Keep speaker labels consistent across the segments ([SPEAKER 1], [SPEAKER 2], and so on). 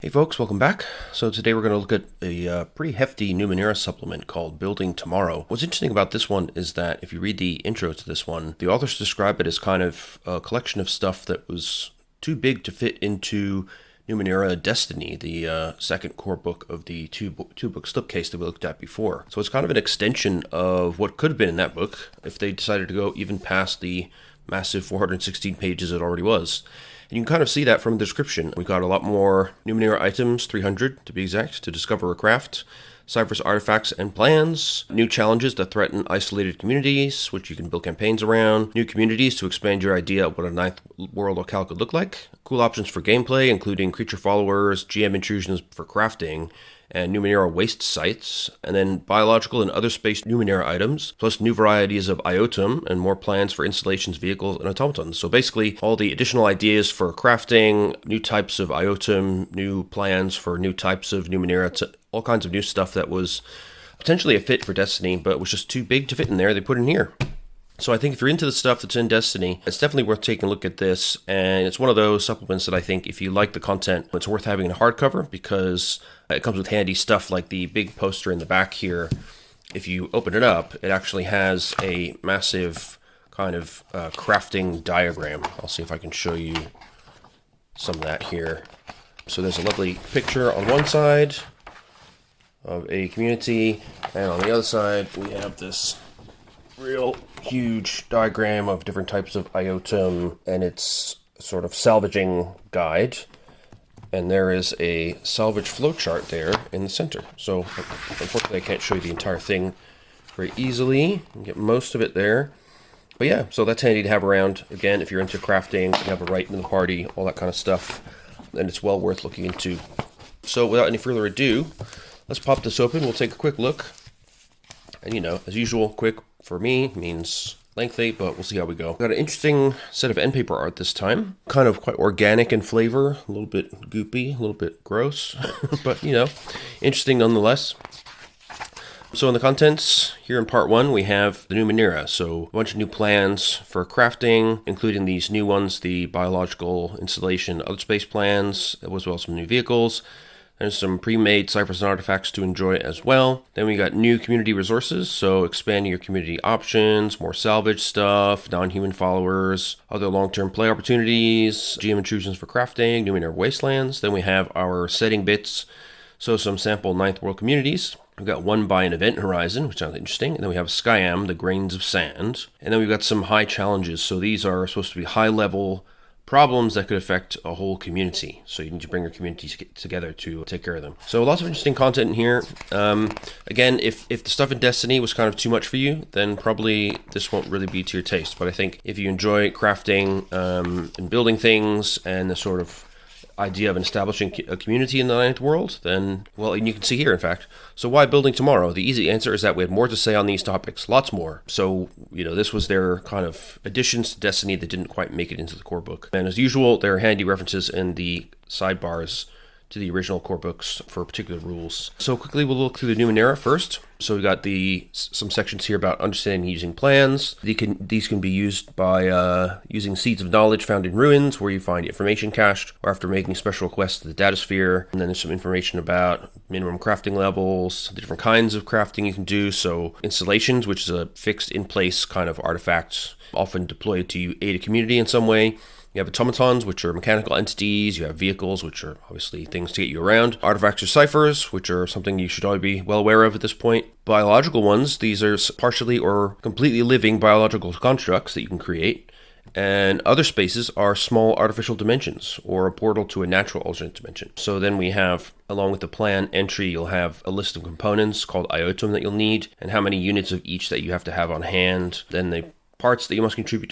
[SPEAKER 1] Hey folks, welcome back. So today we're going to look at a pretty hefty Numenera supplement called Building Tomorrow. What's interesting about this one is that if you read the intro to this one, the authors describe it as kind of a collection of stuff that was too big to fit into Numenera Destiny, the second core book of the two-book slipcase that we looked at before. So it's kind of an extension of what could have been in that book if they decided to go even past the massive 416 pages it already was. And you can kind of see that from the description. We've got a lot more Numenera items, 300 to be exact, to discover or craft, ciphers, artifacts, and plans, new challenges that threaten isolated communities, which you can build campaigns around, new communities to expand your idea of what a ninth world locale could look like, cool options for gameplay, including creature followers, Gm Intrusions for crafting, and Numenera waste sites, and then biological and other space Numenera items, plus new varieties of iotum and more plans for installations, vehicles, and automatons. So basically, all the additional ideas for crafting, new types of iotum, new plans for new types of Numenera, all kinds of new stuff that was potentially a fit for Destiny, but was just too big to fit in there, they put in here. So I think if you're into the stuff that's in Destiny, it's definitely worth taking a look at this, and it's one of those supplements that I think if you like the content, it's worth having in a hardcover because it comes with handy stuff like the big poster in the back here. If you open it up, it actually has a massive kind of crafting diagram. I'll see if I can show you some of that here. So there's a lovely picture on one side of a community, and on the other side we have this real huge diagram of different types of iotum and its sort of salvaging guide. And there is a salvage flowchart there in the center. So unfortunately I can't show you the entire thing very easily. You can get most of it there. But yeah, so that's handy to have around. Again, if you're into crafting, you have a Wright in the party, all that kind of stuff. And it's well worth looking into. So without any further ado, let's pop this open. We'll take a quick look. And you know, as usual, quick for me means lengthy, but we'll see how we go. Got an interesting set of end paper art this time. Kind of quite organic in flavor, a little bit goopy, a little bit gross, but you know, interesting nonetheless. So in the contents, here in part 1, we have the Numenera. So a bunch of new plans for crafting, including these new ones, the biological installation, other space plans, as well as some new vehicles. There's some pre-made ciphers and artifacts to enjoy as well. Then we got new community resources, so expanding your community options, more salvage stuff, non-human followers, other long-term play opportunities, Gm Intrusions for crafting, Numenera wastelands. Then we have our setting bits, so some sample ninth world communities. We've got one by an event horizon, which sounds interesting. And then we have Skyam, the grains of sand. And then we've got some high challenges. So these are supposed to be high-level problems that could affect a whole community. So you need to bring your community together to take care of them. So lots of interesting content in here. Again, if the stuff in Destiny was kind of too much for you, then probably this won't really be to your taste. But I think if you enjoy crafting and building things and the sort of idea of establishing a community in the ninth world, then, well, and you can see here, in fact. So why Building Tomorrow? The easy answer is that we had more to say on these topics, lots more. So, you know, this was their kind of additions to Destiny that didn't quite make it into the core book. And as usual, there are handy references in the sidebars to the original core books for particular rules. So quickly, we'll look through the Numenera first. So we got some sections here about understanding and using plans. These can be used by using seeds of knowledge found in ruins, where you find information cached, or after making special requests to the data sphere. And then there's some information about minimum crafting levels, the different kinds of crafting you can do. So installations, which is a fixed in-place kind of artifact, often deployed to aid a community in some way. You have automatons, which are mechanical entities. You have vehicles, which are obviously things to get you around. Artifacts or ciphers, which are something you should already be well aware of at this point. Biological ones, these are partially or completely living biological constructs that you can create. And other spaces are small artificial dimensions, or a portal to a natural alternate dimension. So then we have, along with the plan entry, you'll have a list of components called iotum that you'll need, and how many units of each that you have to have on hand. Then the parts that you must contribute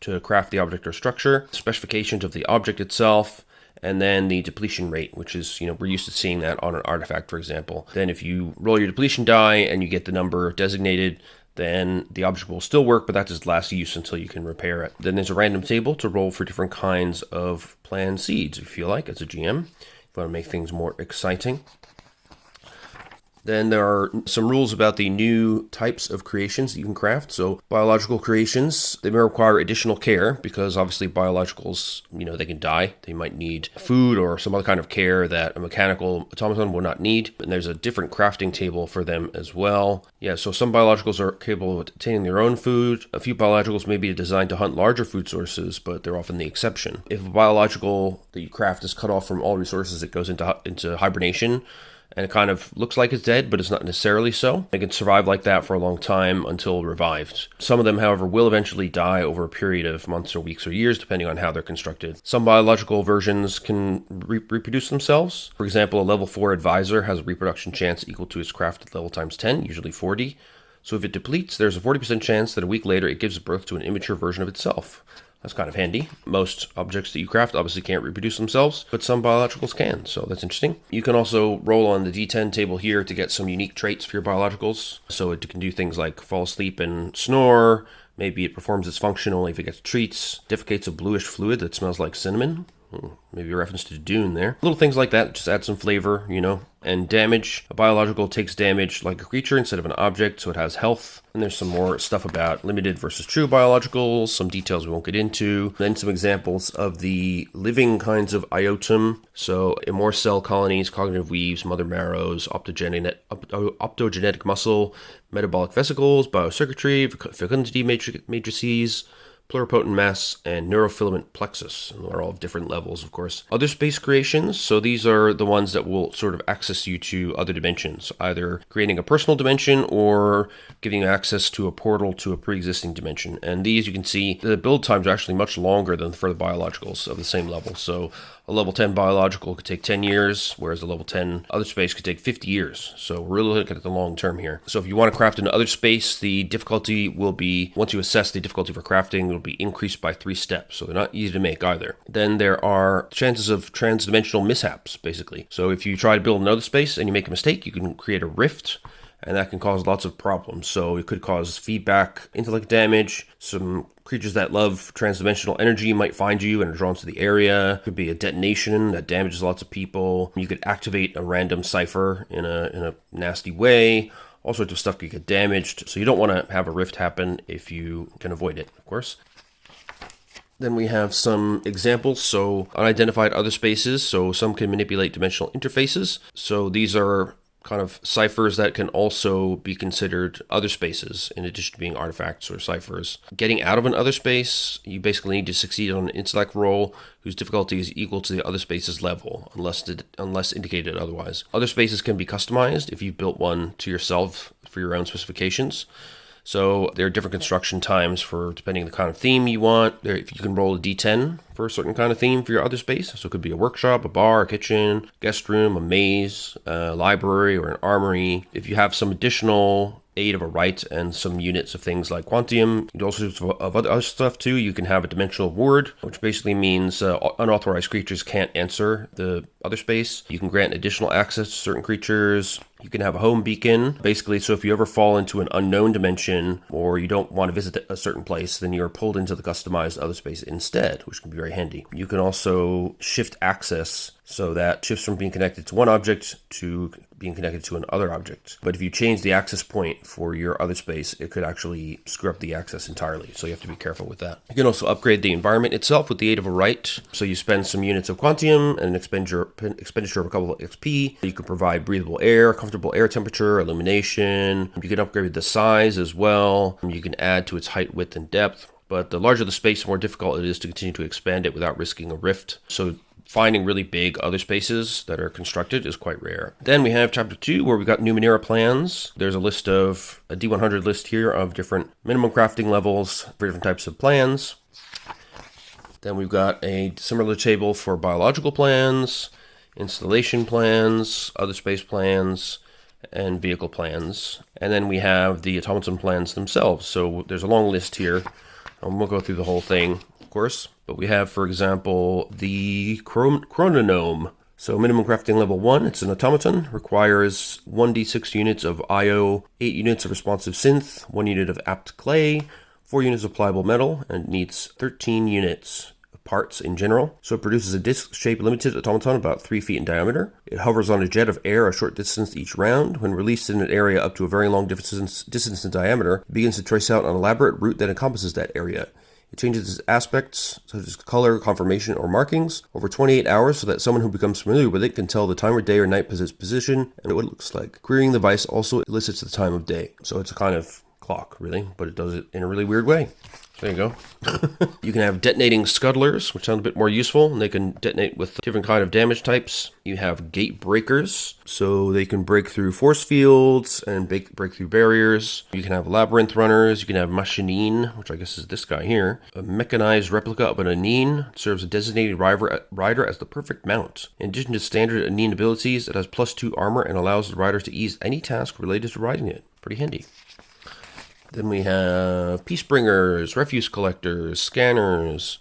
[SPEAKER 1] to craft the object or structure, specifications of the object itself, and then the depletion rate, which is, you know, we're used to seeing that on an artifact, for example. Then if you roll your depletion die and you get the number designated, then the object will still work, but that's its last use until you can repair it. Then there's a random table to roll for different kinds of planned seeds, if you feel like, as a GM. If you want to make things more exciting. Then there are some rules about the new types of creations that you can craft. So biological creations, they may require additional care because obviously biologicals, they can die. They might need food or some other kind of care that a mechanical automaton will not need. And there's a different crafting table for them as well. Yeah, so some biologicals are capable of obtaining their own food. A few biologicals may be designed to hunt larger food sources, but they're often the exception. If a biological that you craft is cut off from all resources, it goes into hibernation. And it kind of looks like it's dead, but it's not necessarily so. They can survive like that for a long time until revived. Some of them, however, will eventually die over a period of months or weeks or years, depending on how they're constructed. Some biological versions can reproduce themselves. For example, a level 4 advisor has a reproduction chance equal to its crafted level times 10, usually 40. So if it depletes, there's a 40% chance that a week later it gives birth to an immature version of itself. That's kind of handy. Most objects that you craft obviously can't reproduce themselves, but some biologicals can, so that's interesting. You can also roll on the D10 table here to get some unique traits for your biologicals. So it can do things like fall asleep and snore. Maybe it performs its function only if it gets treats. Defecates a bluish fluid that smells like cinnamon. Maybe a reference to Dune there. Little things like that, just add some flavor, And damage. A biological takes damage like a creature instead of an object, so it has health. And there's some more stuff about limited versus true biologicals, some details we won't get into. Then some examples of the living kinds of iotum. So immortal cell colonies, cognitive weaves, mother marrows, optogenetic muscle, metabolic vesicles, biocircuitry, fecundity matrices, pluripotent mass, and neurofilament plexus. And they're all of different levels, of course. Other space creations, so these are the ones that will sort of access you to other dimensions, either creating a personal dimension or giving you access to a portal to a pre-existing dimension. And these, you can see, the build times are actually much longer than for the biologicals of the same level. So a level 10 biological could take 10 years, whereas a level 10 other space could take 50 years. So we're really looking at the long term here. So if you want to craft an other space, the difficulty will be, once you assess the difficulty for crafting, it will be increased by 3 steps. So they're not easy to make either. Then there are chances of transdimensional mishaps, basically. So if you try to build another space and you make a mistake, you can create a rift, and that can cause lots of problems. So it could cause feedback, intellect damage. Some creatures that love transdimensional energy might find you and are drawn to the area. It could be a detonation that damages lots of people. You could activate a random cipher in a nasty way. All sorts of stuff could get damaged. So you don't want to have a rift happen if you can avoid it, of course. Then we have some examples, so unidentified other spaces. So some can manipulate dimensional interfaces. So these are kind of ciphers that can also be considered other spaces in addition to being artifacts or ciphers. Getting out of an other space, you basically need to succeed on an intellect roll whose difficulty is equal to the other space's level, unless indicated otherwise. Other spaces can be customized if you've built one to yourself for your own specifications. So there are different construction times for depending on the kind of theme you want. If you can roll a d10 for a certain kind of theme for your other space. So it could be a workshop, a bar, a kitchen, guest room, a maze, a library, or an armory. If you have some additional aid of a Wright and some units of things like Quantium, and also of other stuff too, you can have a dimensional ward, which basically means unauthorized creatures can't enter the other space. You can grant additional access to certain creatures. You can have a home beacon, basically, so if you ever fall into an unknown dimension or you don't want to visit a certain place, then you're pulled into the customized other space instead, which can be very handy. You can also shift access so that shifts from being connected to one object to being connected to another object. But if you change the access point for your other space, it could actually screw up the access entirely, so you have to be careful with that. You can also upgrade the environment itself with the aid of a Wright. So you spend some units of Quantium and an expenditure of a couple of XP. You can provide breathable air, comfortable air temperature, illumination. You can upgrade the size as well. You can add to its height, width, and depth. But the larger the space, the more difficult it is to continue to expand it without risking a rift. So finding really big other spaces that are constructed is quite rare. Then we have Chapter 2, where we've got Numenera plans. There's a list of, a D100 list here of different minimum crafting levels for different types of plans. Then we've got a similar table for biological plans, installation plans, other space plans, and vehicle plans. And then we have the automaton plans themselves. So there's a long list here. We'll go through the whole thing, of course. But we have, for example, the chrononome. So minimum crafting level 1, it's an automaton, requires 1d6 units of IO, 8 units of responsive synth, 1 unit of apt clay, 4 units of pliable metal, and it needs 13 units of parts in general. So it produces a disc-shaped limited automaton about 3 feet in diameter. It hovers on a jet of air a short distance each round. When released in an area up to a very long distance in diameter, it begins to trace out an elaborate route that encompasses that area. It changes its aspects, such as color, conformation, or markings, over 28 hours so that someone who becomes familiar with it can tell the time of day or night, its position, and what it looks like. Querying the device also elicits the time of day. So it's a kind of clock, really, but it does it in a really weird way. There you go. You can have detonating scuttlers, which sound a bit more useful, and they can detonate with different kind of damage types. You have gate breakers, so they can break through force fields and break through barriers. You can have labyrinth runners. You can have machinine, which I guess is this guy here. A mechanized replica of an Anine serves a designated rider as the perfect mount. In addition to standard Anine abilities, it has +2 armor and allows the rider to ease any task related to riding it. Pretty handy. Then we have Peace Bringers, Refuse Collectors, Scanners,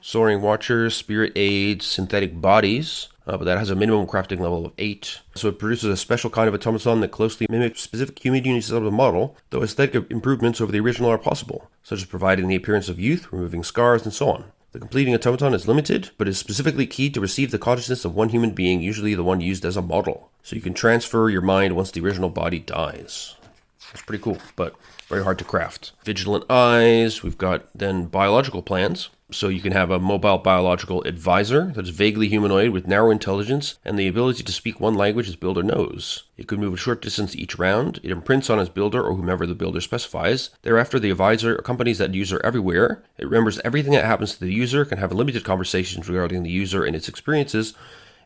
[SPEAKER 1] Soaring Watchers, Spirit Aids, Synthetic Bodies, but that has a minimum crafting level of 8. So it produces a special kind of automaton that closely mimics specific human units of the model, though aesthetic improvements over the original are possible, such as providing the appearance of youth, removing scars, and so on. The completing automaton is limited, but is specifically keyed to receive the consciousness of one human being, usually the one used as a model. So you can transfer your mind once the original body dies. That's pretty cool, but very hard to craft. Vigilant eyes. We've got then biological plans. So you can have a mobile biological advisor that's vaguely humanoid with narrow intelligence and the ability to speak one language its builder knows. It could move a short distance each round. It imprints on its builder or whomever the builder specifies. Thereafter, the advisor accompanies that user everywhere. It remembers everything that happens to the user, can have limited conversations regarding the user and its experiences,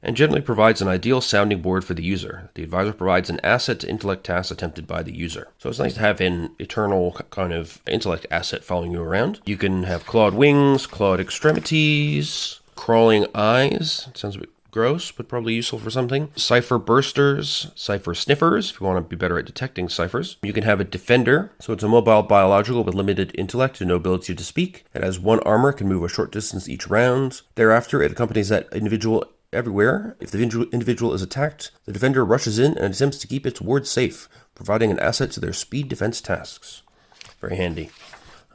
[SPEAKER 1] and generally provides an ideal sounding board for the user. The advisor provides an asset to intellect tasks attempted by the user. So it's nice to have an eternal kind of intellect asset following you around. You can have clawed wings, clawed extremities, crawling eyes. It sounds a bit gross, but probably useful for something. Cipher bursters, cipher sniffers, if you want to be better at detecting ciphers. You can have a defender, so it's a mobile biological with limited intellect and no ability to speak. It has 1 armor, can move a short distance each round. Thereafter, it accompanies that individual everywhere. If the individual is attacked, the defender rushes in and attempts to keep its ward safe, providing an asset to their speed defense tasks. Very handy.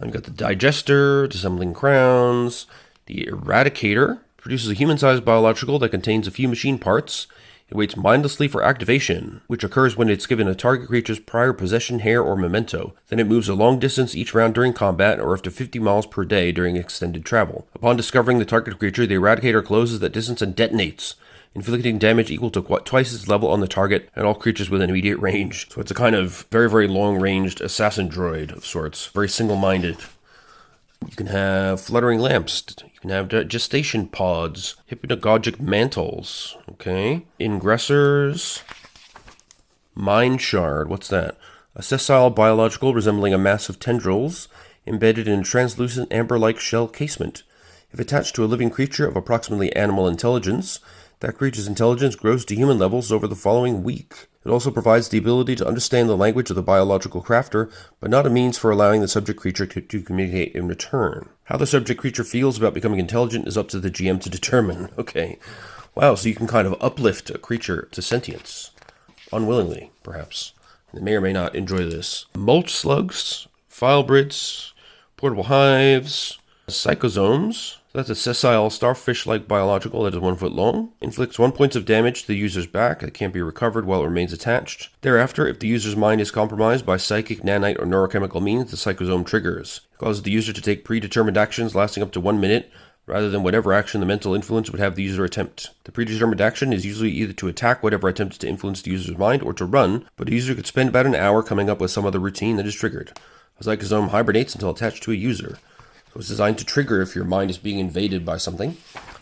[SPEAKER 1] I've got the digester, dissembling crowns. The eradicator produces a human-sized biological that contains a few machine parts. It waits mindlessly for activation, which occurs when it's given a target creature's prior possession, hair, or memento. Then it moves a long distance each round during combat, or up to 50 miles per day during extended travel. Upon discovering the target creature, the Eradicator closes that distance and detonates, inflicting damage equal to twice its level on the target and all creatures within immediate range. So it's a kind of very, very long-ranged assassin droid of sorts. Very single-minded. You can have fluttering lamps. You can have gestation pods, hypnagogic mantles. Okay. Ingressors. Mind shard. What's that? A sessile biological resembling a mass of tendrils embedded in a translucent amber-like shell casement. If attached to a living creature of approximately animal intelligence, that creature's intelligence grows to human levels over the following week. It also provides the ability to understand the language of the biological crafter, but not a means for allowing the subject creature to communicate in return. How the subject creature feels about becoming intelligent is up to the GM to determine. Okay. Wow, so you can kind of uplift a creature to sentience. Unwillingly, perhaps. They may or may not enjoy this. Mulch slugs, filebrits, portable hives, psychosomes. That's a sessile starfish-like biological that is 1 foot long. Inflicts 1 point of damage to the user's back that can't be recovered while it remains attached. Thereafter, if the user's mind is compromised by psychic, nanite, or neurochemical means, the psychosome triggers. It causes the user to take predetermined actions lasting up to 1 minute, rather than whatever action the mental influence would have the user attempt. The predetermined action is usually either to attack whatever attempts to influence the user's mind, or to run, but a user could spend about an hour coming up with some other routine that is triggered. A psychosome hibernates until attached to a user. So it's designed to trigger if your mind is being invaded by something,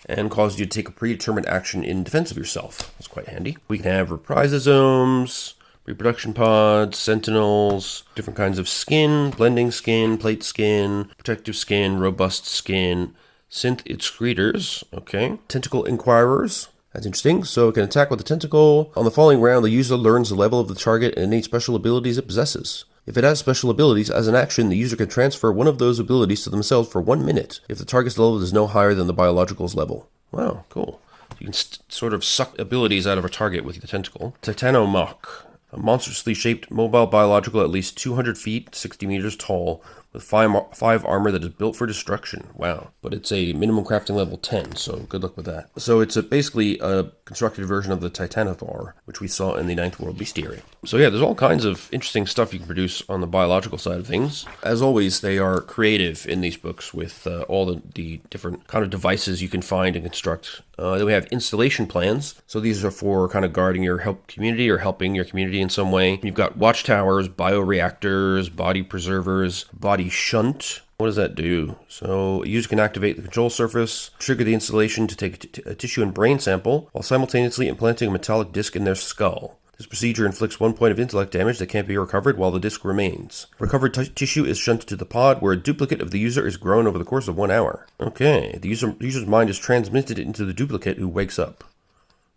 [SPEAKER 1] and cause you to take a predetermined action in defense of yourself. That's quite handy. We can have reprisosomes, reproduction pods, sentinels, different kinds of skin, blending skin, plate skin, protective skin, robust skin, synth excretors, okay. Tentacle inquirers. That's interesting. So it can attack with a tentacle. On the following round, the user learns the level of the target and innate special abilities it possesses. If it has special abilities, as an action, the user can transfer one of those abilities to themselves for 1 minute if the target's level is no higher than the biological's level. Wow, cool. You can sort of suck abilities out of a target with the tentacle. Titanomach, a monstrously shaped mobile biological at least 200 feet, 60 meters tall, with 5 armor that is built for destruction. Wow. But it's a minimum crafting level 10, so good luck with that. So it's basically a constructed version of the Titanosaur, which we saw in the 9th World Bestiary. So yeah, there's all kinds of interesting stuff you can produce on the biological side of things. As always, they are creative in these books with all the different kind of devices you can find and construct. Then we have installation plans. So these are for kind of guarding your community or helping your community in some way. You've got watchtowers, bioreactors, body preservers, body shunt. What does that do? So a user can activate the control surface, trigger the installation to take a tissue and brain sample, while simultaneously implanting a metallic disc in their skull. This procedure inflicts 1 point of intellect damage that can't be recovered while the disc remains. Recovered tissue is shunted to the pod, where a duplicate of the user is grown over the course of 1 hour. Okay, the user's mind is transmitted into the duplicate who wakes up.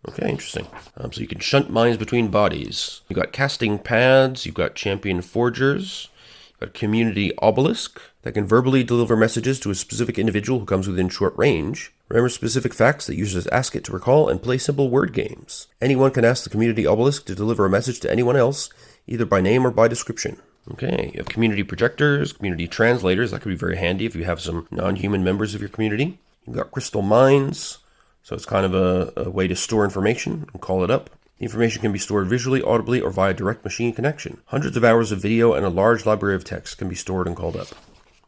[SPEAKER 1] Okay, interesting. So you can shunt minds between bodies. You've got casting pads, you've got champion forgers, you've got community obelisk that can verbally deliver messages to a specific individual who comes within short range. Remember specific facts that users ask it to recall and play simple word games. Anyone can ask the community obelisk to deliver a message to anyone else, either by name or by description. Okay, you have community projectors, community translators. That could be very handy if you have some non-human members of your community. You've got crystal mines. So it's kind of a way to store information and call it up. The information can be stored visually, audibly, or via direct machine connection. Hundreds of hours of video and a large library of text can be stored and called up.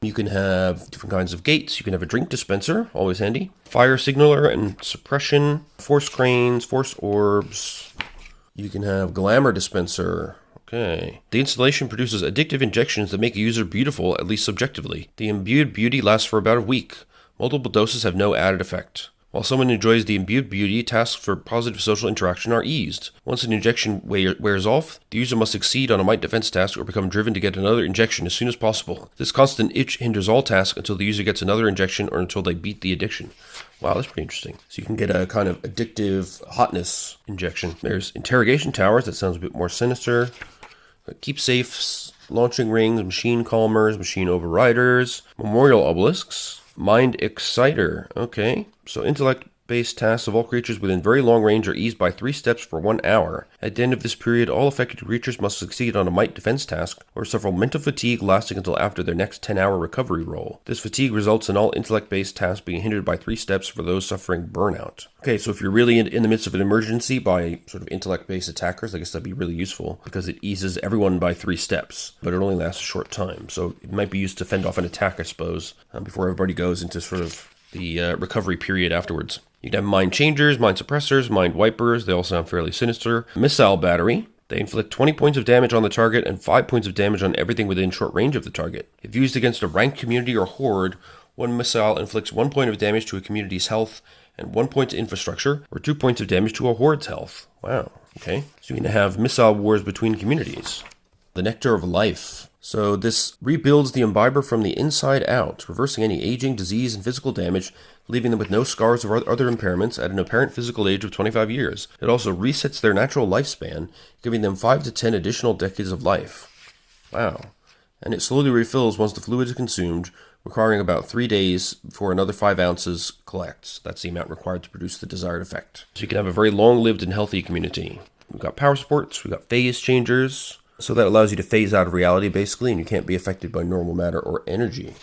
[SPEAKER 1] You can have different kinds of gates. You can have a drink dispenser, always handy. Fire signaler and suppression. Force cranes, force orbs. You can have glamour dispenser. Okay. The installation produces addictive injections that make a user beautiful, at least subjectively. The imbued beauty lasts for about a week. Multiple doses have no added effect. While someone enjoys the imbued beauty, tasks for positive social interaction are eased. Once an injection wears off, the user must succeed on a might defense task or become driven to get another injection as soon as possible. This constant itch hinders all tasks until the user gets another injection or until they beat the addiction. Wow, that's pretty interesting. So you can get a kind of addictive hotness injection. There's interrogation towers. That sounds a bit more sinister. Keep safes, launching rings, machine calmers, machine overriders, memorial obelisks, mind exciter. Okay. So intellect-based tasks of all creatures within very long range are eased by 3 steps for 1 hour. At the end of this period, all affected creatures must succeed on a might defense task or suffer mental fatigue lasting until after their next 10-hour recovery roll. This fatigue results in all intellect-based tasks being hindered by 3 steps for those suffering burnout. Okay, so if you're really in the midst of an emergency by sort of intellect-based attackers, I guess that'd be really useful because it eases everyone by 3 steps, but it only lasts a short time. So it might be used to fend off an attack, I suppose, before everybody goes into sort of the recovery period afterwards. You can have mind changers, mind suppressors, mind wipers. They all sound fairly sinister. Missile battery. They inflict 20 points of damage on the target and 5 points of damage on everything within short range of the target. If used against a ranked community or horde, one missile inflicts 1 point of damage to a community's health and 1 point to infrastructure, or 2 points of damage to a horde's health. Wow, okay. So you can have missile wars between communities. The Nectar of Life. So this rebuilds the imbiber from the inside out, reversing any aging, disease, and physical damage, leaving them with no scars or other impairments at an apparent physical age of 25 years. It also resets their natural lifespan, giving them 5 to 10 additional decades of life. Wow. And it slowly refills once the fluid is consumed, requiring about 3 days before another 5 ounces collects. That's the amount required to produce the desired effect. So you can have a very long-lived and healthy community. We've got power supports, we've got phase changers. So that allows you to phase out of reality, basically, and you can't be affected by normal matter or energy.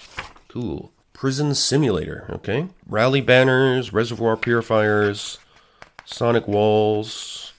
[SPEAKER 1] Cool. Prison simulator, okay. Rally banners, reservoir purifiers, sonic walls.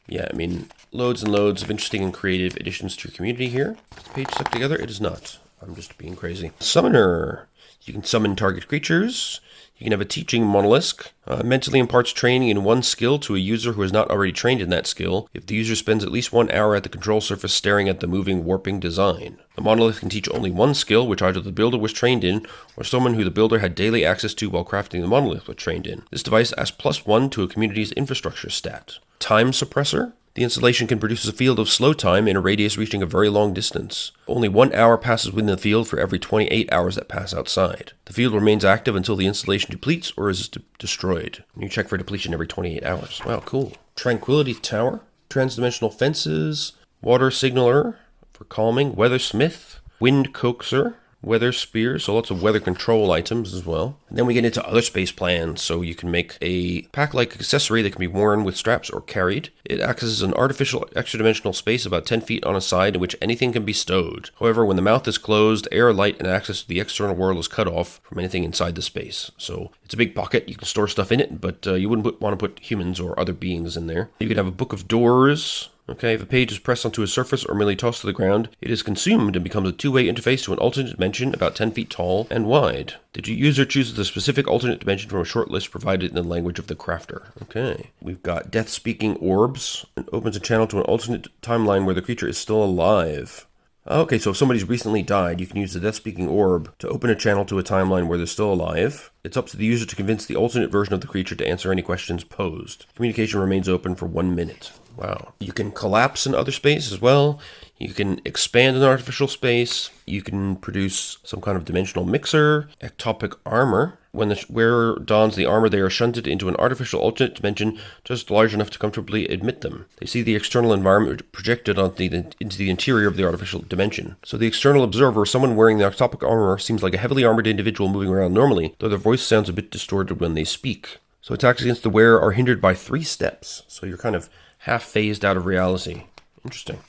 [SPEAKER 1] Yeah, I mean, loads and loads of interesting and creative additions to your community here. Is the page stuck together? It is not. I'm just being crazy. Summoner. You can summon target creatures. You can have a teaching monolith. Mentally imparts training in one skill to a user who is not already trained in that skill, if the user spends at least 1 hour at the control surface staring at the moving, warping design. The monolith can teach only one skill, which either the builder was trained in, or someone who the builder had daily access to while crafting the monolith was trained in. This device adds +1 to a community's infrastructure stat. Time suppressor. The installation can produce a field of slow time in a radius reaching a very long distance. Only 1 hour passes within the field for every 28 hours that pass outside. The field remains active until the installation depletes or is destroyed. You check for depletion every 28 hours. Wow, cool. Tranquility Tower, transdimensional fences, water signaler for calming, weathersmith, wind coaxer, weather spears, so lots of weather control items as well. And then we get into other space plans, so you can make a pack-like accessory that can be worn with straps or carried. It acts as an artificial extra-dimensional space about 10 feet on a side in which anything can be stowed. However, when the mouth is closed, air, light, and access to the external world is cut off from anything inside the space. So it's a big pocket, you can store stuff in it, but you wouldn't want to put humans or other beings in there. You could have a book of doors. Okay, if a page is pressed onto a surface or merely tossed to the ground, it is consumed and becomes a two-way interface to an alternate dimension about 10 feet tall and wide. The user chooses the specific alternate dimension from a short list provided in the language of the crafter. Okay, we've got Death Speaking Orbs. It opens a channel to an alternate timeline where the creature is still alive. Okay, so if somebody's recently died, you can use the Death Speaking Orb to open a channel to a timeline where they're still alive. It's up to the user to convince the alternate version of the creature to answer any questions posed. Communication remains open for 1 minute. Wow. You can collapse in other space as well. You can expand an artificial space. You can produce some kind of dimensional mixer. Ectopic armor. When the wearer dons the armor, they are shunted into an artificial alternate dimension just large enough to comfortably admit them. They see the external environment projected into the interior of the artificial dimension. So the external observer, someone wearing the ectopic armor, seems like a heavily armored individual moving around normally, though their voice sounds a bit distorted when they speak. So attacks against the wearer are hindered by 3 steps. So you're kind of half phased out of reality. Interesting.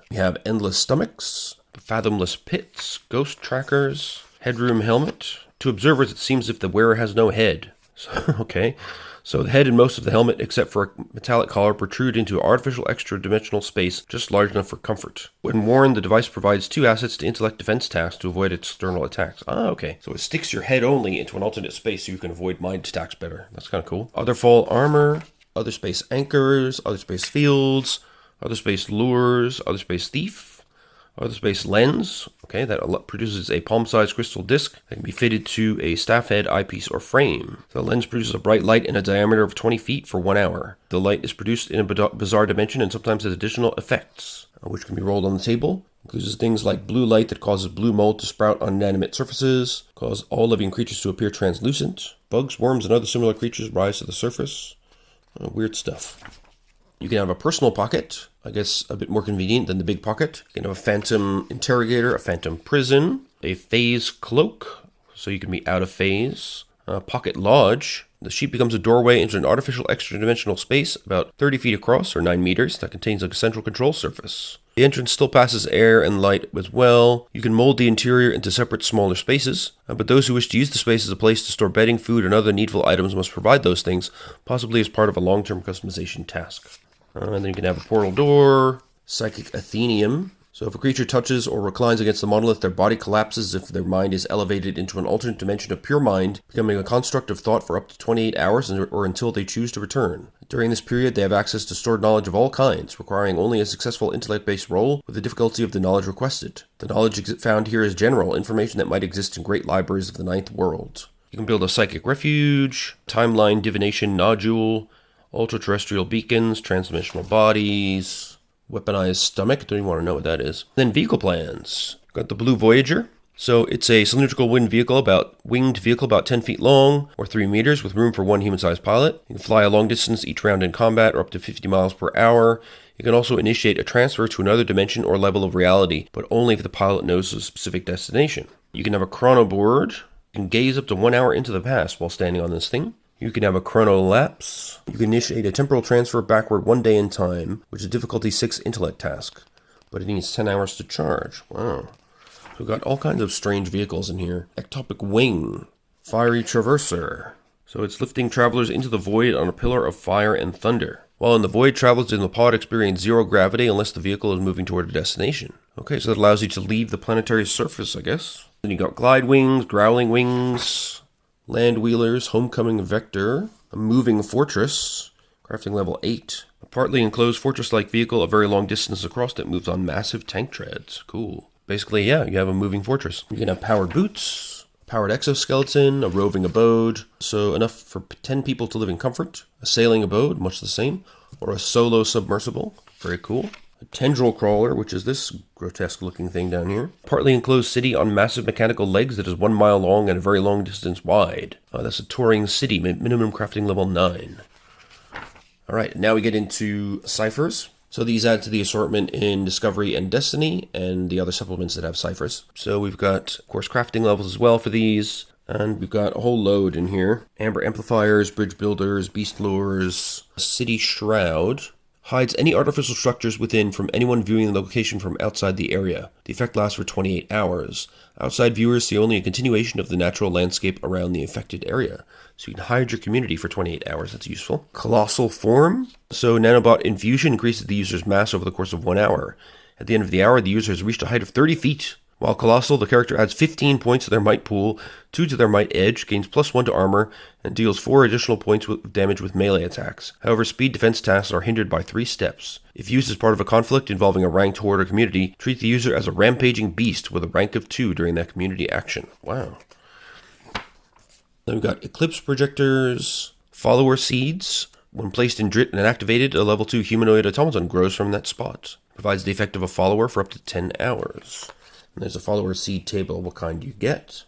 [SPEAKER 1] We have endless stomachs, fathomless pits, ghost trackers, headroom helmet. To observers, it seems as if the wearer has no head. So, okay. So the head and most of the helmet, except for a metallic collar, protrude into artificial extra-dimensional space just large enough for comfort. When worn, the device provides 2 assets to intellect defense tasks to avoid external attacks. Ah, okay. So it sticks your head only into an alternate space so you can avoid mind attacks better. That's kind of cool. Other fall armor, other space anchors, other space fields, other space lures, other space thief. Other space lens, okay, that produces a palm-sized crystal disc that can be fitted to a staff head, eyepiece, or frame. The lens produces a bright light in a diameter of 20 feet for 1 hour. The light is produced in a bizarre dimension and sometimes has additional effects, which can be rolled on the table. Includes things like blue light that causes blue mold to sprout on inanimate surfaces, cause all living creatures to appear translucent. Bugs, worms, and other similar creatures rise to the surface. Weird stuff. You can have a personal pocket, I guess a bit more convenient than the big pocket. You can have a phantom interrogator, a phantom prison, a phase cloak, so you can be out of phase. A pocket lodge. The sheep becomes a doorway into an artificial extra-dimensional space about 30 feet across, or 9 meters, that contains a central control surface. The entrance still passes air and light as well. You can mold the interior into separate smaller spaces, but those who wish to use the space as a place to store bedding, food, and other needful items must provide those things, possibly as part of a long-term customization task. And then you can have a portal door, psychic athenium. So if a creature touches or reclines against the monolith, their body collapses if their mind is elevated into an alternate dimension of pure mind, becoming a construct of thought for up to 28 hours or until they choose to return. During this period, they have access to stored knowledge of all kinds, requiring only a successful intellect-based roll with the difficulty of the knowledge requested. The knowledge found here is general, information that might exist in great libraries of the Ninth World. You can build a psychic refuge, timeline divination nodule, ultra-terrestrial beacons, transdimensional bodies, weaponized stomach, don't even want to know what that is. Then vehicle plans. Got the Blue Voyager. So it's a cylindrical winged vehicle about 10 feet long, or 3 meters, with room for 1 human-sized pilot. You can fly a long distance each round in combat, or up to 50 miles per hour. You can also initiate a transfer to another dimension or level of reality, but only if the pilot knows a specific destination. You can have a chronoboard. You can gaze up to 1 hour into the past while standing on this thing. You can have a chronolapse. You can initiate a temporal transfer backward 1 day in time, which is a difficulty 6 intellect task, but it needs 10 hours to charge. Wow. So we've got all kinds of strange vehicles in here. Ectopic wing. Fiery traverser. So it's lifting travelers into the void on a pillar of fire and thunder. While in the void, travelers in the pod experience 0 gravity unless the vehicle is moving toward a destination. Okay, so that allows you to leave the planetary surface, I guess. Then you got glide wings, growling wings, land wheelers, homecoming vector, a moving fortress, crafting level 8, a partly enclosed fortress-like vehicle a very long distance across that moves on massive tank treads. Cool. Basically, yeah, you have a moving fortress. You can have powered boots, powered exoskeleton, a roving abode, so enough for 10 people to live in comfort, a sailing abode, much the same, or a solo submersible. Very cool. A tendril crawler, which is this grotesque-looking thing down here. Partly enclosed city on massive mechanical legs that is 1 mile long and a very long distance wide. That's a touring city, minimum crafting level 9. Alright, now we get into ciphers. So these add to the assortment in Discovery and Destiny and the other supplements that have ciphers. So we've got, of course, crafting levels as well for these. And we've got a whole load in here. Amber Amplifiers, Bridge Builders, Beast Lures, City Shroud. Hides any artificial structures within from anyone viewing the location from outside the area. The effect lasts for 28 hours. Outside viewers see only a continuation of the natural landscape around the affected area. So you can hide your community for 28 hours. That's useful. Colossal Form. So Nanobot Infusion increases the user's mass over the course of 1 hour. At the end of the hour, the user has reached a height of 30 feet. While Colossal, the character adds 15 points to their might pool, 2 to their might edge, gains +1 to armor, and deals 4 additional points of damage with melee attacks. However, speed defense tasks are hindered by 3 steps. If used as part of a conflict involving a ranked horde or community, treat the user as a rampaging beast with a rank of 2 during that community action. Wow. Then we've got Eclipse Projectors, Follower Seeds. When placed in Drit and activated, a level 2 humanoid automaton grows from that spot. Provides the effect of a follower for up to 10 hours. And there's a follower seed table, what kind do you get?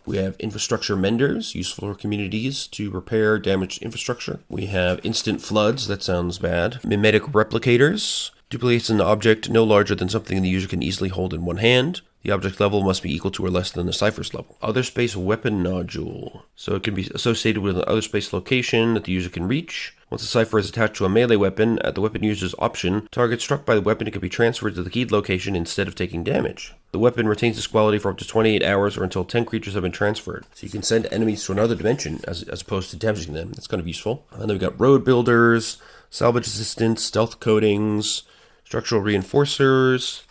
[SPEAKER 1] We have Infrastructure Menders, useful for communities to repair damaged infrastructure. We have Instant Floods, that sounds bad. Mimetic Replicators, duplicates an object no larger than something the user can easily hold in one hand. The object level must be equal to or less than the cipher's level. Other Space Weapon Nodule, so it can be associated with an other space location that the user can reach. Once the cipher is attached to a melee weapon, at the weapon user's option, target struck by the weapon can be transferred to the keyed location instead of taking damage. The weapon retains this quality for up to 28 hours or until 10 creatures have been transferred. So you can send enemies to another dimension as opposed to damaging them. That's kind of useful. And then we've got Road Builders, Salvage Assistance, Stealth Coatings, Structural Reinforcers,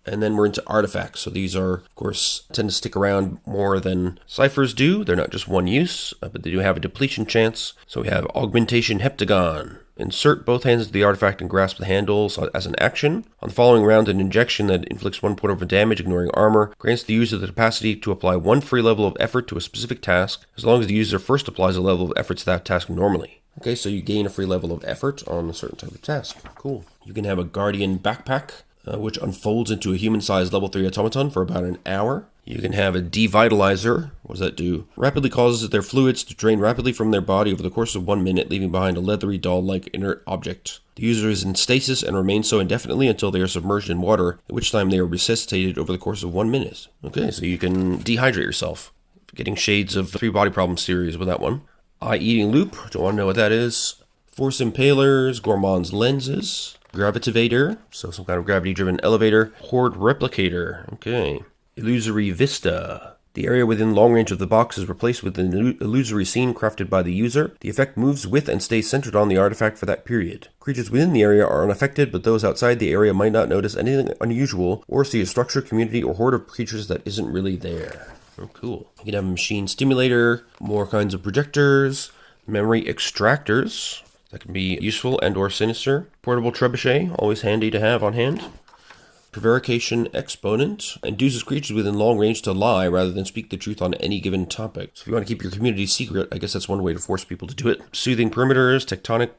[SPEAKER 1] and then we're into artifacts. So these are, of course, tend to stick around more than ciphers do. They're not just one use, but they do have a depletion chance. So we have Augmentation Heptagon. Insert both hands into the artifact and grasp the handles as an action. On the following round, an injection that inflicts 1 point of damage, ignoring armor, grants the user the capacity to apply 1 free level of effort to a specific task, as long as the user first applies a level of effort to that task normally. Okay, so you gain a free level of effort on a certain type of task. Cool. You can have a Guardian Backpack, which unfolds into a human-sized level 3 automaton for about an hour. You can have a Devitalizer. What does that do? Rapidly causes their fluids to drain rapidly from their body over the course of 1 minute, leaving behind a leathery, doll-like inert object. The user is in stasis and remains so indefinitely until they are submerged in water, at which time they are resuscitated over the course of 1 minute. Okay, so you can dehydrate yourself. Getting shades of 3 Body Problem series with that one. Eye-Eating Loop. Don't want to know what that is. Force Impalers. Gourmand's Lenses. Gravitivator, so some kind of gravity-driven elevator. Horde Replicator, okay. Illusory Vista. The area within long range of the box is replaced with an illusory scene crafted by the user. The effect moves with and stays centered on the artifact for that period. Creatures within the area are unaffected, but those outside the area might not notice anything unusual or see a structure, community, or horde of creatures that isn't really there. Oh, cool. You can have a Machine Stimulator, more kinds of projectors, memory extractors. That can be useful and or sinister. Portable Trebuchet, always handy to have on hand. Prevarication Exponent, induces creatures within long range to lie rather than speak the truth on any given topic. So if you want to keep your community secret, I guess that's one way to force people to do it. Soothing Perimeters, Tectonic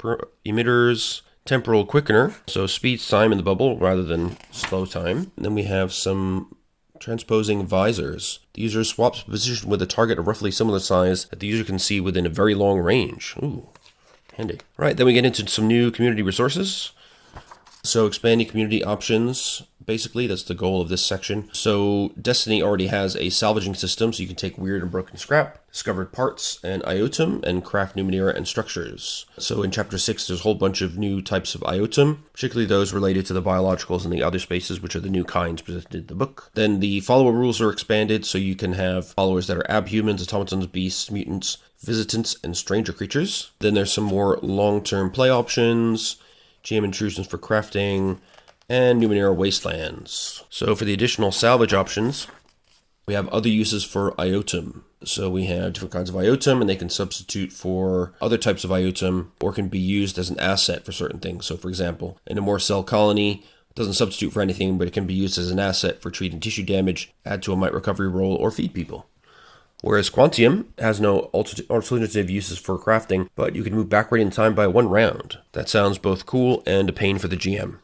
[SPEAKER 1] Emitters, Temporal Quickener, so speeds time in the bubble rather than slow time. And then we have some Transposing Visors. The user swaps position with a target of roughly similar size that the user can see within a very long range. Ooh. Handy. Right, then we get into some new community resources. So expanding community options, basically, that's the goal of this section. So Destiny already has a salvaging system, so you can take weird and broken scrap, discovered parts, and iotum, and craft Numenera and structures. So in Chapter 6, there's a whole bunch of new types of iotum, particularly those related to the biologicals and the other spaces, which are the new kinds presented in the book. Then the follower rules are expanded, so you can have followers that are abhumans, automatons, beasts, mutants, visitants, and stranger creatures. Then there's some more long-term play options, Gm Intrusions for crafting, and Numenera Wastelands. So for the additional salvage options, we have other uses for iotum. So we have different kinds of iotum, and they can substitute for other types of iotum, or can be used as an asset for certain things. So for example, in a more cell colony, it doesn't substitute for anything, but it can be used as an asset for treating tissue damage, add to a might recovery roll, or feed people. Whereas Quantium has no alternative uses for crafting, but you can move backward in time by 1 round. That sounds both cool and a pain for the GM.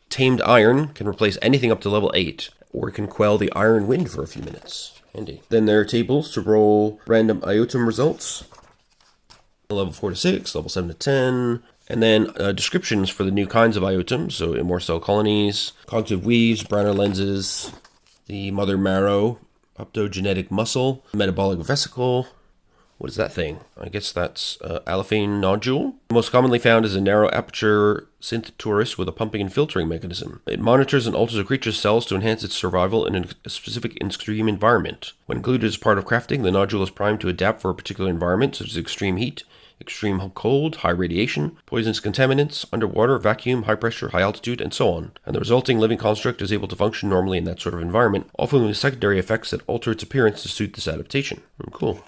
[SPEAKER 1] Tamed Iron can replace anything up to level 8, or it can quell the Iron Wind for a few minutes. Handy. Then there are tables to roll random iotum results. Level 4 to 6, level 7 to 10, And then descriptions for the new kinds of items, so immortal cell colonies, cognitive weaves, Browner lenses, the mother marrow, optogenetic muscle, metabolic vesicle. What is that thing? I guess that's allophane nodule. Most commonly found is a narrow aperture synth torus with a pumping and filtering mechanism. It monitors and alters a creature's cells to enhance its survival in a specific extreme environment. When included as part of crafting, the nodule is primed to adapt for a particular environment, such as extreme heat, extreme cold, high radiation, poisonous contaminants, underwater, vacuum, high pressure, high altitude, and so on. And the resulting living construct is able to function normally in that sort of environment, often with secondary effects that alter its appearance to suit this adaptation. Cool.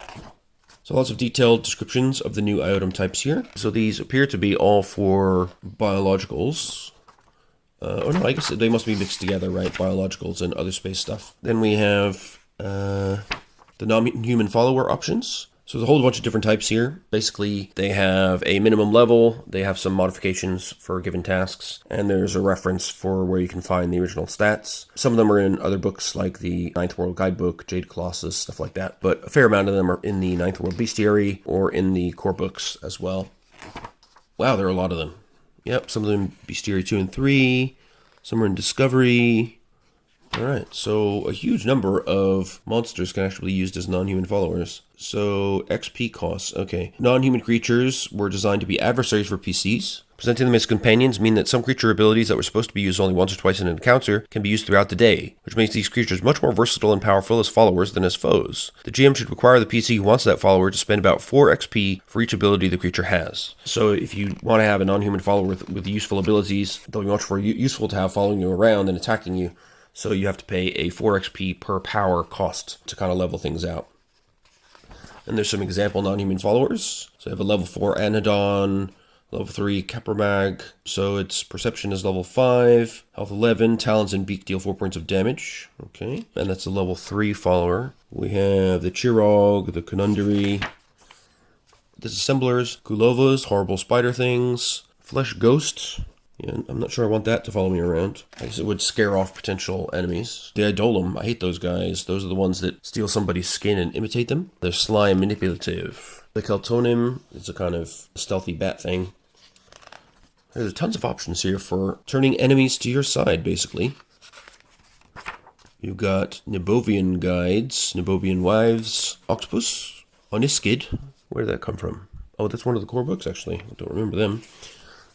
[SPEAKER 1] So lots of detailed descriptions of the new item types here. So these appear to be all for biologicals. Oh no, I guess they must be mixed together, right? Biologicals and other space stuff. Then we have the non-human follower options. So there's a whole bunch of different types here. Basically, they have a minimum level, they have some modifications for given tasks, and there's a reference for where you can find the original stats. Some of them are in other books like the Ninth World Guidebook, Jade Colossus, stuff like that, but a fair amount of them are in the Ninth World Bestiary or in the core books as well. Wow, there are a lot of them. Yep, some of them Bestiary 2 and 3, some are in Discovery. Alright, so a huge number of monsters can actually be used as non-human followers. So, XP costs, okay. Non-human creatures were designed to be adversaries for PCs. Presenting them as companions mean that some creature abilities that were supposed to be used only once or twice in an encounter can be used throughout the day, which makes these creatures much more versatile and powerful as followers than as foes. The GM should require the PC who wants that follower to spend about 4 XP for each ability the creature has. So if you want to have a non-human follower with useful abilities, they'll be much more useful to have following you around than attacking you. So you have to pay a 4 XP per power cost to kind of level things out. And there's some example non-human followers. So you have a level 4 Anodon, level 3 Capromag. So its perception is level 5, health 11, talons and beak deal 4 points of damage. Okay, and that's a level 3 follower. We have the Chirog, the Conundry, Disassemblers, Kulovas, horrible spider things, Flesh Ghost. Yeah, I'm not sure I want that to follow me around. I guess it would scare off potential enemies. The Idolum, I hate those guys. Those are the ones that steal somebody's skin and imitate them. They're sly and manipulative. The Keltonim is a kind of stealthy bat thing. There's tons of options here for turning enemies to your side, basically. You've got Nebovian guides, Nebovian wives, Octopus, Oniskid. Where did that come from? Oh, that's one of the core books, actually. I don't remember them.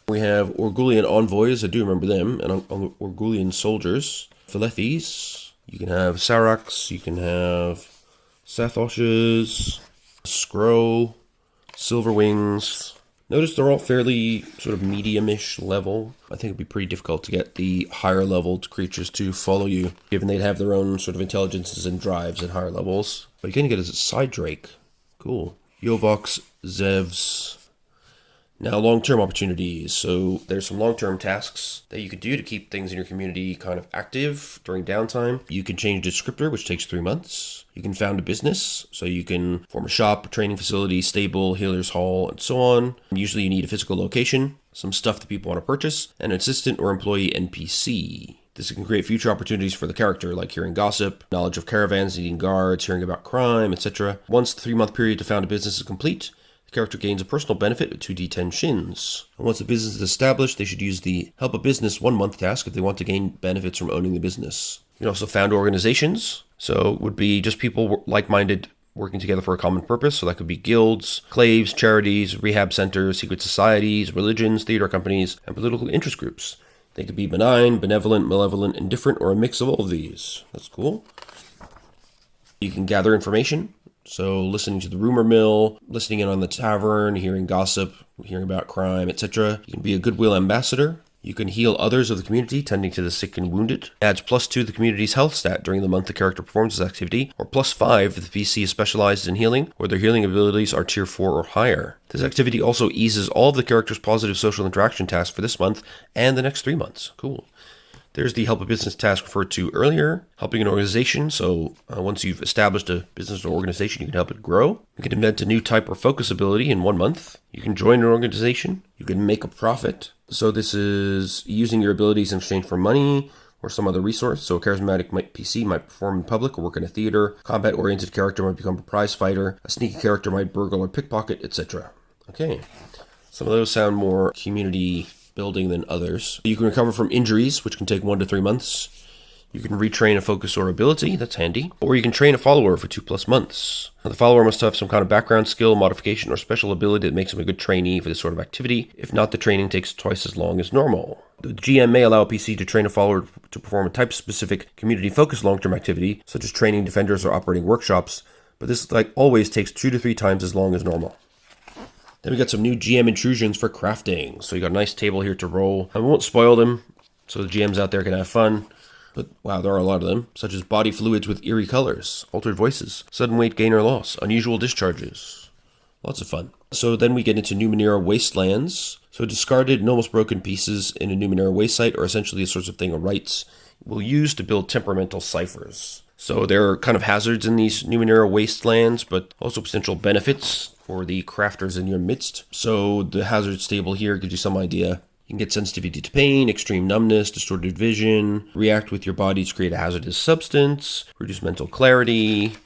[SPEAKER 1] We have Orgulian envoys, I do remember them, and Orgulian soldiers. Philethys, you can have Sarax, you can have Sathoshes, Skro, Silverwings. Notice they're all fairly sort of medium-ish level. I think it'd be pretty difficult to get the higher leveled creatures to follow you, given they'd have their own sort of intelligences and drives at higher levels. But you can get a Side Drake. Cool. Yovox, Zevs. Now, long-term opportunities. So there's some long-term tasks that you could do to keep things in your community kind of active during downtime. You can change descriptor, which takes 3 months. You can found a business, so you can form a shop, training facility, stable, healer's hall, and so on. Usually you need a physical location, some stuff that people want to purchase, and an assistant or employee NPC. This can create future opportunities for the character, like hearing gossip, knowledge of caravans needing guards, hearing about crime, etc. Once the 3-month period to found a business is complete, character gains a personal benefit with 2d10 shins. And once the business is established, they should use the Help a Business 1-month task if they want to gain benefits from owning the business. You can also found organizations. So it would be just people like-minded working together for a common purpose. So that could be guilds, claves, charities, rehab centers, secret societies, religions, theater companies, and political interest groups. They could be benign, benevolent, malevolent, indifferent, or a mix of all of these. That's cool. You can gather information. So listening to the rumor mill, listening in on the tavern, hearing gossip, hearing about crime, etc. You can be a goodwill ambassador. You can heal others of the community, tending to the sick and wounded. Adds +2 to the community's health stat during the month the character performs this activity, or +5 if the PC is specialized in healing, or their healing abilities are tier 4 or higher. This activity also eases all of the character's positive social interaction tasks for this month and the next 3 months. Cool. There's the Help a Business task referred to earlier, helping an organization. So once you've established a business or organization, you can help it grow. You can invent a new type or focus ability in 1 month. You can join an organization. You can make a profit. So this is using your abilities in exchange for money or some other resource. So a charismatic PC might perform in public or work in a theater. Combat-oriented character might become a prize fighter. A sneaky character might burgle or pickpocket, etc. Okay. Some of those sound more community building than others. You can recover from injuries, which can take 1 to 3 months. You can retrain a focus or ability, that's handy. Or you can train a follower for 2+ months. Now, the follower must have some kind of background skill, modification, or special ability that makes him a good trainee for this sort of activity. If not, the training takes twice as long as normal. The GM may allow a PC to train a follower to perform a type-specific community-focused long-term activity, such as training defenders or operating workshops, but this, like always, takes 2 to 3 times as long as normal. Then we got some new GM Intrusions for crafting. So you got a nice table here to roll. I won't spoil them, so the GMs out there can have fun. But wow, there are a lot of them, such as body fluids with eerie colors, altered voices, sudden weight gain or loss, unusual discharges. Lots of fun. So then we get into Numenera wastelands. So discarded and almost broken pieces in a Numenera waste site are essentially the sorts of thing a Wright will use to build temperamental ciphers. So there are kind of hazards in these Numenera wastelands, but also potential benefits for the crafters in your midst. So the hazards table here gives you some idea. You can get sensitivity to pain, extreme numbness, distorted vision, react with your body to create a hazardous substance, reduce mental clarity,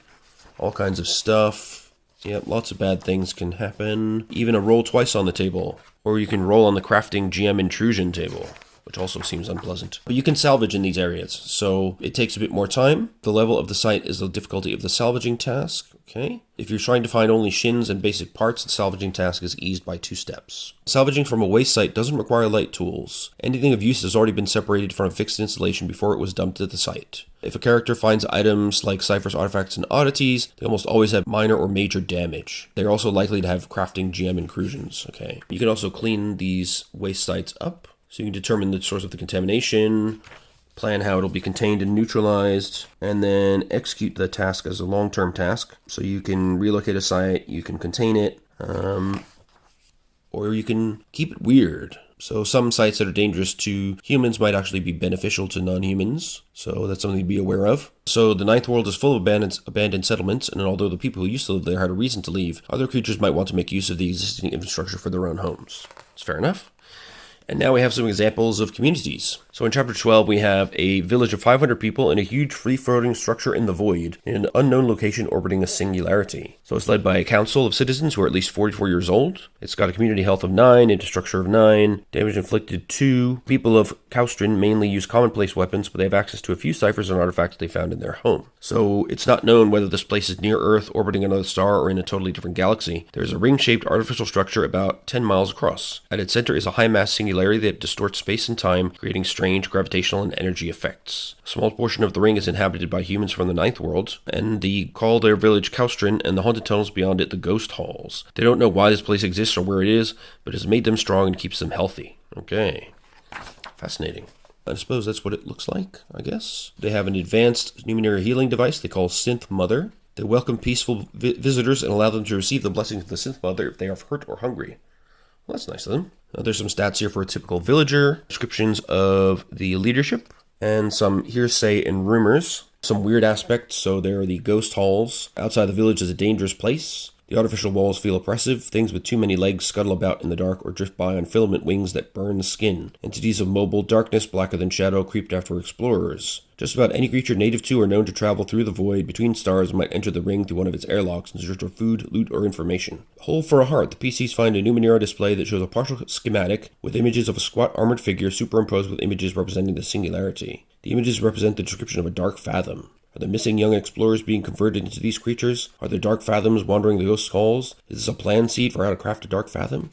[SPEAKER 1] all kinds of stuff. Yep, lots of bad things can happen. Even a roll twice on the table. Or you can roll on the crafting GM Intrusion table, which also seems unpleasant. But you can salvage in these areas, so it takes a bit more time. The level of the site is the difficulty of the salvaging task, okay? If you're trying to find only shins and basic parts, the salvaging task is eased by 2 steps. Salvaging from a waste site doesn't require light tools. Anything of use has already been separated from a fixed installation before it was dumped at the site. If a character finds items like ciphers, artifacts, and oddities, they almost always have minor or major damage. They're also likely to have crafting GM Intrusions, okay? You can also clean these waste sites up. So you can determine the source of the contamination, plan how it'll be contained and neutralized, and then execute the task as a long-term task. So you can relocate a site, you can contain it, or you can keep it weird. So some sites that are dangerous to humans might actually be beneficial to non-humans. So that's something to be aware of. So the Ninth World is full of abandoned settlements, and although the people who used to live there had a reason to leave, other creatures might want to make use of the existing infrastructure for their own homes. It's fair enough. And now we have some examples of communities. So in Chapter 12, we have a village of 500 people in a huge free-floating structure in the void, in an unknown location orbiting a singularity. So it's led by a council of citizens who are at least 44 years old. It's got a community health of 9, infrastructure of 9, damage inflicted 2. People of Kaustrin mainly use commonplace weapons, but they have access to a few ciphers and artifacts they found in their home. So it's not known whether this place is near Earth, orbiting another star, or in a totally different galaxy. There's a ring-shaped artificial structure about 10 miles across. At its center is a high-mass singularity that distorts space and time, creating strange gravitational and energy effects. A small portion of the ring is inhabited by humans from the Ninth World, and they call their village Kaustrin, and the haunted tunnels beyond it the Ghost Halls. They don't know why this place exists or where it is, but it has made them strong and keeps them healthy. Okay. Fascinating. I suppose that's what it looks like, I guess. They have an advanced Numenera healing device they call Synth Mother. They welcome peaceful visitors and allow them to receive the blessings of the Synth Mother if they are hurt or hungry. Well, that's nice of them. There's some stats here for a typical villager, descriptions of the leadership, and some hearsay and rumors. Some weird aspects, so there are the ghost halls. Outside the village is a dangerous place. The artificial walls feel oppressive. Things with too many legs scuttle about in the dark or drift by on filament wings that burn the skin. Entities of mobile darkness, blacker than shadow, creep after explorers. Just about any creature native to or known to travel through the void between stars might enter the ring through one of its airlocks in search of food, loot, or information. Hole for a heart. The PCs find a Numenera display that shows a partial schematic with images of a squat armored figure superimposed with images representing the singularity. The images represent the description of a dark fathom. Are the missing young explorers being converted into these creatures? Are there dark fathoms wandering the ghost halls? Is this a planned seed for how to craft a dark fathom?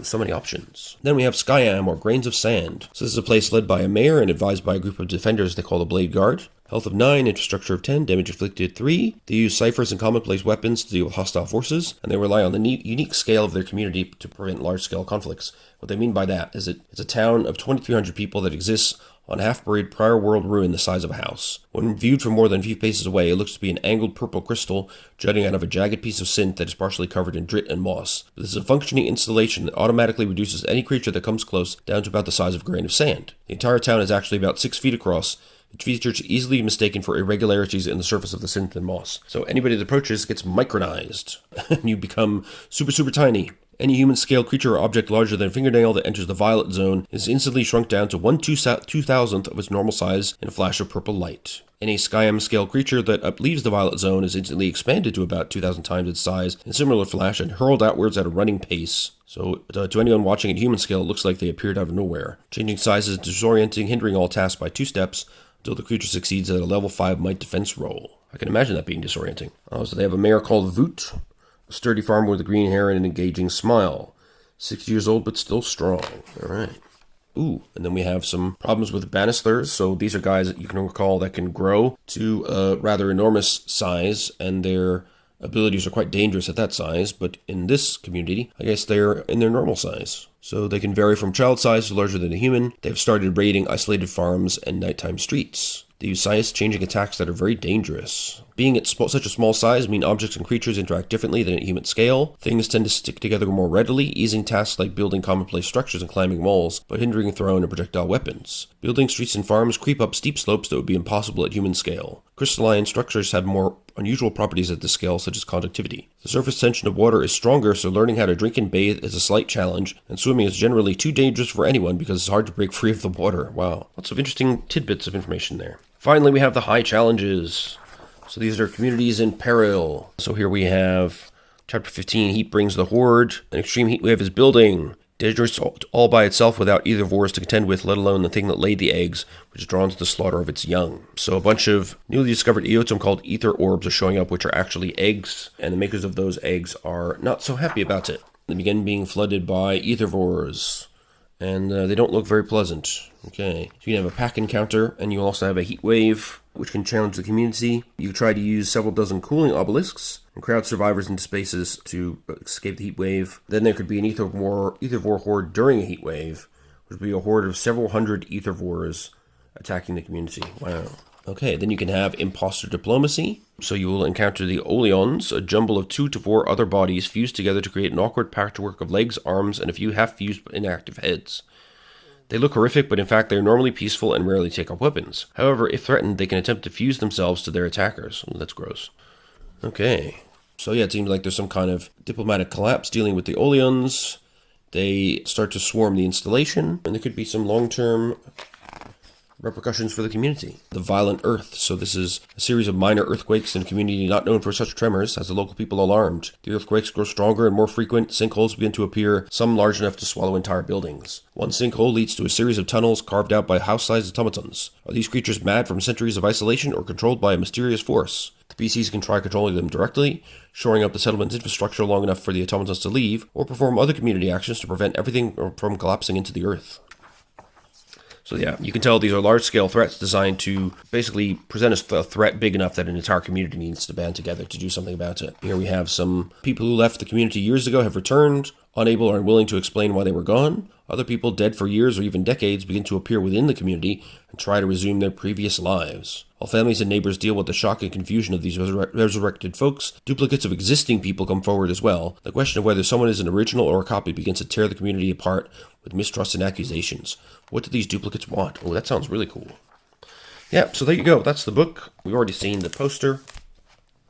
[SPEAKER 1] So many options. Then we have Skyam, or Grains of Sand. So this is a place led by a mayor and advised by a group of defenders they call the Blade Guard. Health of 9, infrastructure of 10, damage inflicted 3. They use ciphers and commonplace weapons to deal with hostile forces, and they rely on the unique scale of their community to prevent large-scale conflicts. What they mean by that is it's a town of 2,300 people that exists on a half-buried prior world ruin the size of a house. When viewed from more than a few paces away, it looks to be an angled purple crystal jutting out of a jagged piece of synth that is partially covered in drit and moss. This is a functioning installation that automatically reduces any creature that comes close down to about the size of a grain of sand. The entire town is actually about 6 feet across, which features easily mistaken for irregularities in the surface of the synth and moss. So anybody that approaches gets micronized, and you become super, super tiny. Any human-scale creature or object larger than a fingernail that enters the violet zone is instantly shrunk down to 1/2000th of its normal size in a flash of purple light. Any Skyrim-scale creature that leaves the violet zone is instantly expanded to about 2,000 times its size in a similar flash and hurled outwards at a running pace. So, to anyone watching at human scale, it looks like they appeared out of nowhere. Changing sizes is disorienting, hindering all tasks by 2 steps until the creature succeeds at a level 5 might defense roll. I can imagine that being disorienting. So they have a mayor called Voot, a sturdy farmer with green hair and an engaging smile. 60 years old, but still strong. All right. Ooh, and then we have some problems with Banisters. So these are guys that you can recall that can grow to a rather enormous size, and their abilities are quite dangerous at that size. But in this community, I guess they're in their normal size. So they can vary from child size to larger than a human. They've started raiding isolated farms and nighttime streets. They use size-changing attacks that are very dangerous. Being at such a small size mean objects and creatures interact differently than at human scale. Things tend to stick together more readily, easing tasks like building commonplace structures and climbing walls, but hindering thrown and projectile weapons. Building streets and farms creep up steep slopes that would be impossible at human scale. Crystalline structures have more unusual properties at this scale, such as conductivity. The surface tension of water is stronger, so learning how to drink and bathe is a slight challenge, and swimming is generally too dangerous for anyone because it's hard to break free of the water. Wow. Lots of interesting tidbits of information there. Finally, we have the high challenges. So these are communities in peril. So here we have Chapter 15, Heat brings the Horde. An extreme heat wave is building. Dangerous all by itself without either wars to contend with, let alone the thing that laid the eggs, which is drawn to the slaughter of its young. So a bunch of newly discovered eotum called ether orbs are showing up, which are actually eggs, and the makers of those eggs are not so happy about it. They begin being flooded by ethervores, and they don't look very pleasant. Okay, so you can have a pack encounter, and you also have a heat wave, which can challenge the community. You try to use several dozen cooling obelisks and crowd survivors into spaces to escape the heat wave. Then there could be an ethervore horde during a heat wave, which would be a horde of several hundred ethervores attacking the community. Wow. Okay, then you can have imposter diplomacy. So you will encounter the Oleons, a jumble of 2 to 4 other bodies fused together to create an awkward patchwork of legs, arms, and a few half-fused but inactive heads. They look horrific, but in fact they are normally peaceful and rarely take up weapons. However, if threatened, they can attempt to fuse themselves to their attackers. Ooh, that's gross. Okay, so yeah, it seems like there's some kind of diplomatic collapse dealing with the Oleons. They start to swarm the installation, and there could be some long-term repercussions for the community. The violent earth. So this is a series of minor earthquakes in a community not known for such tremors, has the local people alarmed. The earthquakes grow stronger and more frequent. Sinkholes begin to appear, some large enough to swallow entire buildings. One sinkhole leads to a series of tunnels carved out by house-sized automatons. Are these creatures mad from centuries of isolation or controlled by a mysterious force? The PCs can try controlling them directly, shoring up the settlement's infrastructure long enough for the automatons to leave, or perform other community actions to prevent everything from collapsing into the earth. So yeah, you can tell these are large-scale threats designed to basically present a threat big enough that an entire community needs to band together to do something about it. Here we have some people who left the community years ago have returned, unable or unwilling to explain why they were gone. Other people dead for years or even decades begin to appear within the community and try to resume their previous lives. While families and neighbors deal with the shock and confusion of these resurrected folks, duplicates of existing people come forward as well. The question of whether someone is an original or a copy begins to tear the community apart with mistrust and accusations. What do these duplicates want? Oh, that sounds really cool. Yeah, so there you go. That's the book. We've already seen the poster.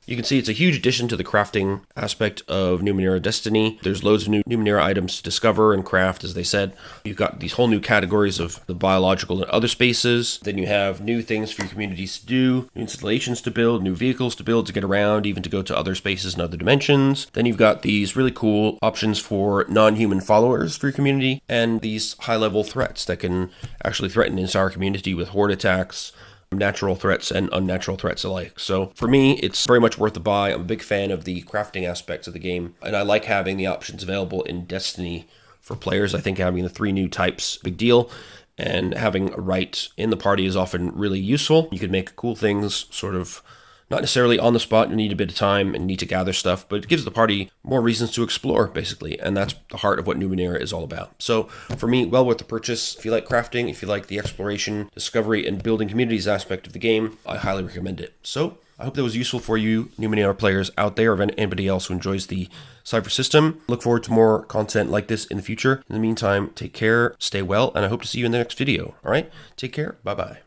[SPEAKER 1] You can see it's a huge addition to the crafting aspect of Numenera Destiny. There's loads of new Numenera items to discover and craft, as they said. You've got these whole new categories of the biological and other spaces. Then you have new things for your communities to do, new installations to build, new vehicles to build to get around, even to go to other spaces and other dimensions. Then you've got these really cool options for non-human followers for your community, and these high-level threats that can actually threaten an entire community with horde attacks, natural threats and unnatural threats alike. So for me, it's very much worth the buy. I'm a big fan of the crafting aspects of the game, and I like having the options available in Destiny for players. I think having the 3 new types, big deal, and having a Wright in the party is often really useful. You can make cool things sort of not necessarily on the spot. You need a bit of time and need to gather stuff, but it gives the party more reasons to explore, basically, and that's the heart of what Numenera is all about. So for me, well worth the purchase. If you like crafting, if you like the exploration, discovery, and building communities aspect of the game, I highly recommend it. So I hope that was useful for you Numenera players out there, or anybody else who enjoys the Cypher system. Look forward to more content like this in the future. In the meantime, take care, stay well, and I hope to see you in the next video. All right? Take care. Bye-bye.